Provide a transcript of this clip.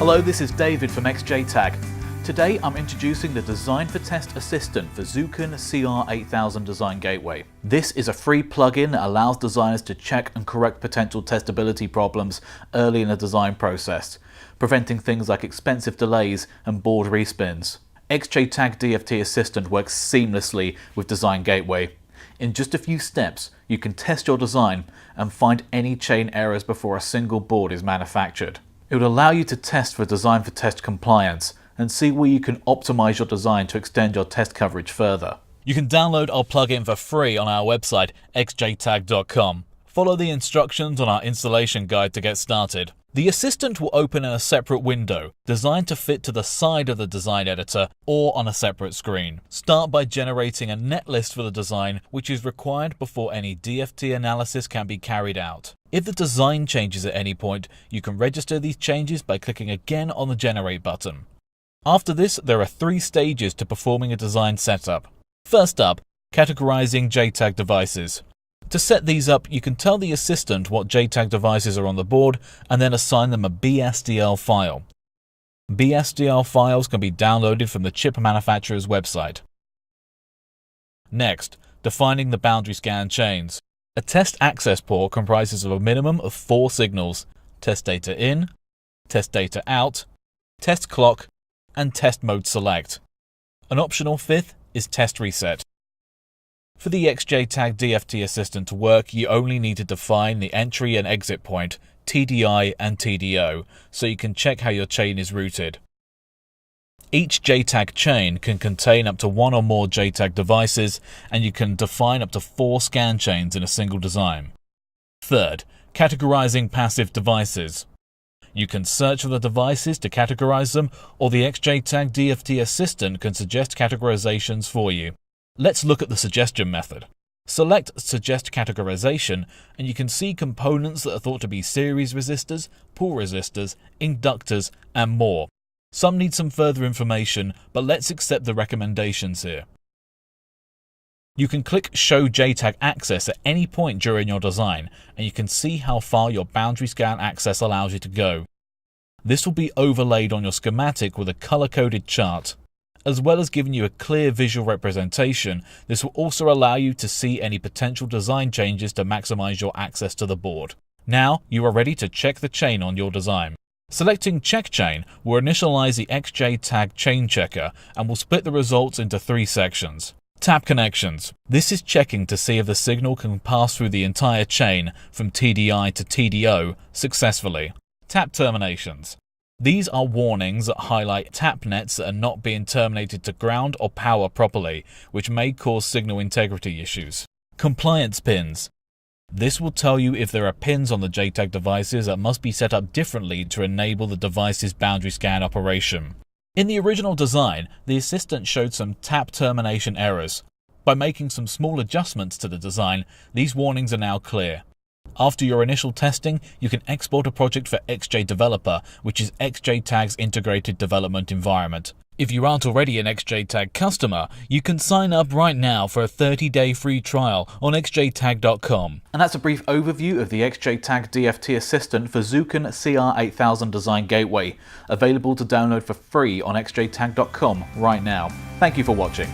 Hello, this is David from XJTAG. Today I'm introducing the Design for Test Assistant for Zuken CR8000 Design Gateway. This is a free plugin that allows designers to check and correct potential testability problems early in the design process, preventing things like expensive delays and board respins. XJTAG DFT Assistant works seamlessly with Design Gateway. In just a few steps, you can test your design and find any chain errors before a single board is manufactured. It will allow you to test for Design for Test compliance and see where you can optimize your design to extend your test coverage further. You can download our plugin for free on our website XJTAG.com. Follow the instructions on our installation guide to get started. The assistant will open in a separate window, designed to fit to the side of the design editor or on a separate screen. Start by generating a netlist for the design, which is required before any DFT analysis can be carried out. If the design changes at any point, you can register these changes by clicking again on the Generate button. After this, there are 3 stages to performing a design setup. First up, categorizing JTAG devices. To set these up, you can tell the assistant what JTAG devices are on the board and then assign them a BSDL file. BSDL files can be downloaded from the chip manufacturer's website. Next, defining the boundary scan chains. A test access port comprises of a minimum of 4 signals: test data in, test data out, test clock, and test mode select. An optional 5th is test reset. For the XJTAG DFT Assistant to work, you only need to define the entry and exit point, TDI and TDO, so you can check how your chain is routed. Each JTAG chain can contain up to 1 or more JTAG devices, and you can define up to 4 scan chains in a single design. Third, categorizing passive devices. You can search for the devices to categorize them, or the XJTAG DFT Assistant can suggest categorizations for you. Let's look at the suggestion method. Select Suggest Categorization, and you can see components that are thought to be series resistors, pull resistors, inductors, and more. Some need some further information, but let's accept the recommendations here. You can click Show JTAG Access at any point during your design, and you can see how far your boundary scan access allows you to go. This will be overlaid on your schematic with a color-coded chart. As well as giving you a clear visual representation, this will also allow you to see any potential design changes to maximize your access to the board. Now you are ready to check the chain on your design. Selecting Check Chain will initialize the XJTAG Chain Checker and will split the results into 3 sections. Tap Connections. This is checking to see if the signal can pass through the entire chain from TDI to TDO successfully. Tap Terminations. These are warnings that highlight tap nets that are not being terminated to ground or power properly, which may cause signal integrity issues. Compliance Pins. This will tell you if there are pins on the JTAG devices that must be set up differently to enable the device's boundary scan operation. In the original design, the assistant showed some tap termination errors. By making some small adjustments to the design, these warnings are now clear. After your initial testing, you can export a project for XJ Developer, which is XJTAG's integrated development environment. If you aren't already an XJTAG customer, you can sign up right now for a 30-day free trial on XJTAG.com. And that's a brief overview of the XJTAG DFT Assistant for Zuken CR8000 Design Gateway, available to download for free on XJTAG.com right now. Thank you for watching.